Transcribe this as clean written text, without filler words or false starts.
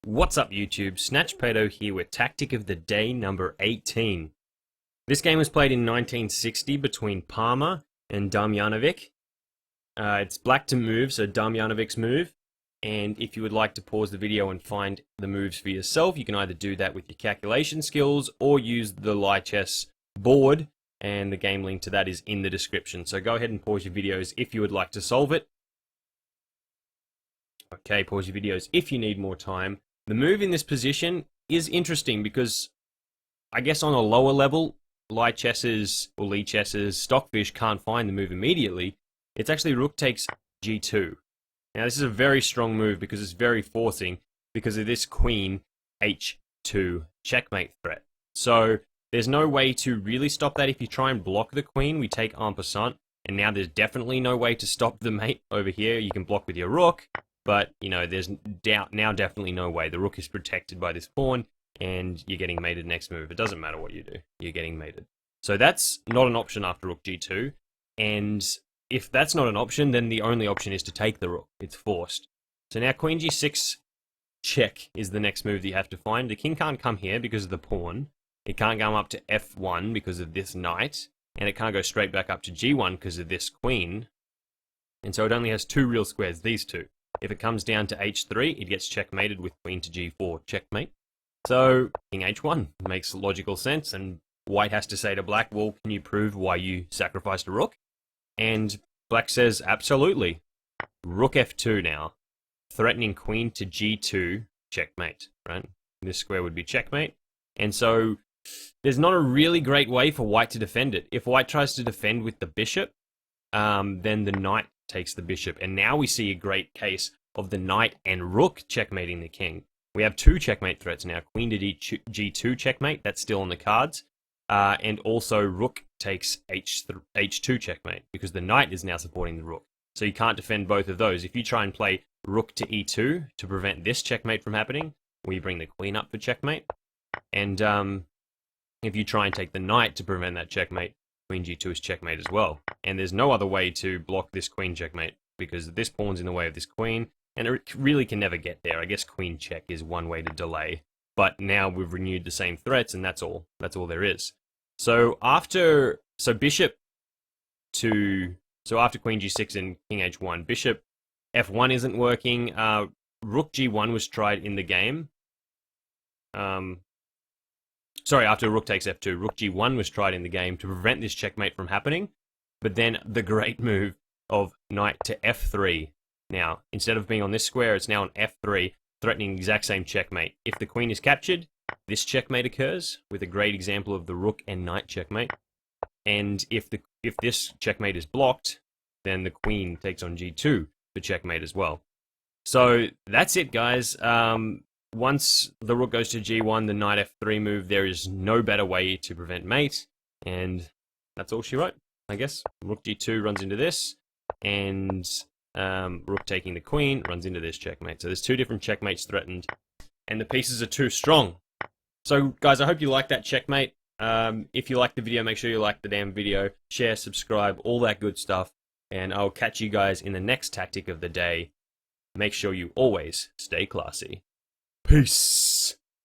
What's up YouTube, Snatchpedo here with Tactic of the Day number 18. This game was played in 1960 between Parma and Damjanovic. It's black to move, so Damjanovic's move. And if you would like to pause the video and find the moves for yourself, you can either do that with your calculation skills or use the Lichess board, and the game link to that is in the description. So go ahead and pause your videos if you would like to solve it. Okay, pause your videos if you need more time. The move in this position is interesting because I guess on a lower level, Lichess's Stockfish can't find the move immediately. It's actually Rook takes G2. Now this is a very strong move because it's very forcing because of this Queen H2 checkmate threat. So there's no way to really stop that. If you try and block the Queen, we take en passant, and now there's definitely no way to stop the mate over here. You can block with your Rook. But, you know, there's now definitely no way. The Rook is protected by this pawn, and you're getting mated next move. It doesn't matter what you do. You're getting mated. So that's not an option after Rook G2. And if that's not an option, then the only option is to take the Rook. It's forced. So now Queen G6 check is the next move that you have to find. The king can't come here because of the pawn. It can't come up to F1 because of this knight. And it can't go straight back up to G1 because of this queen. And so it only has two real squares, these two. If it comes down to H3, it gets checkmated with Queen to G4, checkmate. So, King H1 makes logical sense, and White has to say to Black, well, can you prove why you sacrificed a Rook? And Black says, absolutely. Rook F2 now, threatening Queen to G2, checkmate, right? This square would be checkmate. And so, there's not a really great way for White to defend it. If White tries to defend with the bishop, then the knight takes the bishop, and now we see a great case of the knight and rook checkmating the king. We have two checkmate threats now. Queen to G2 checkmate, that's still on the cards, and also rook takes H2 checkmate, because the knight is now supporting the rook. So you can't defend both of those. If you try and play rook to E2 to prevent this checkmate from happening, we bring the queen up for checkmate, and if you try and take the knight to prevent that checkmate, Queen G2 is checkmate as well. And there's no other way to block this queen checkmate because this pawn's in the way of this queen, and it really can never get there. I guess queen check is one way to delay, but now we've renewed the same threats, and that's all. That's all there is. So after Queen G6 and King H1, Bishop F1 isn't working. Rook G1 was tried in the game. Sorry, after Rook takes F2, Rook G1 was tried in the game to prevent this checkmate from happening, but then the great move of knight to F3. Now, instead of being on this square, it's now on F3, threatening the exact same checkmate. If the queen is captured, this checkmate occurs, with a great example of the rook and knight checkmate. And if this checkmate is blocked, then the queen takes on G2 for checkmate as well. So that's it, guys. Once the rook goes to G1, the knight F3 move, there is no better way to prevent mate, and that's all she wrote, I guess. Rook G2 runs into this, and rook taking the queen runs into this checkmate. So there's two different checkmates threatened, and the pieces are too strong. So, guys, I hope you like that checkmate. If you like the video, make sure you like the damn video, share, subscribe, all that good stuff, and I'll catch you guys in the next tactic of the day. Make sure you always stay classy. Peace.